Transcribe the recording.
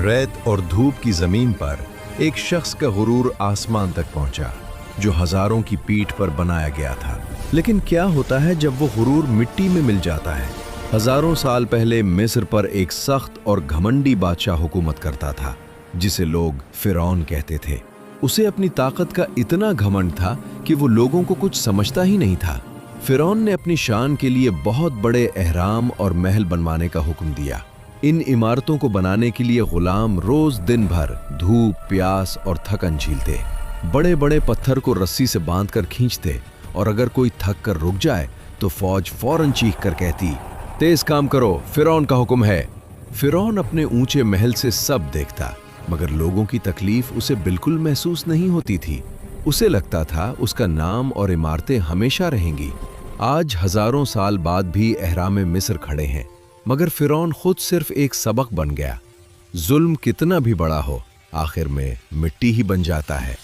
रेत और धूप की जमीन पर एक शख्स का गुरूर आसमान तक पहुंचा, जो हजारों की पीठ पर बनाया गया था। लेकिन क्या होता है जब वो गुरूर मिट्टी में मिल जाता है? हजारों साल पहले मिस्र पर एक सख्त और घमंडी बादशाह हुकूमत करता था, जिसे लोग फिरौन कहते थे। उसे अपनी ताकत का इतना घमंड था कि वो लोगों को कुछ समझता ही नहीं था। फिरौन ने अपनी शान के लिए बहुत बड़े एहराम और महल बनवाने का हुक्म दिया। इन इमारतों को बनाने के लिए गुलाम रोज दिन भर धूप, प्यास और थकन झेलते। बड़े बड़े पत्थर को रस्सी से बांधकर खींचते, और अगर कोई थक कर रुक जाए तो फौज फौरन चीख कर कहती, तेज काम करो, फिरौन का हुक्म है। फिरौन अपने ऊंचे महल से सब देखता, मगर लोगों की तकलीफ उसे बिल्कुल महसूस नहीं होती थी। उसे लगता था उसका नाम और इमारतें हमेशा रहेंगी। आज हजारों साल बाद भी एहराम मिस्र खड़े हैं, मगर फिरौन खुद सिर्फ एक सबक बन गया। जुल्म कितना भी बड़ा हो, आखिर में मिट्टी ही बन जाता है।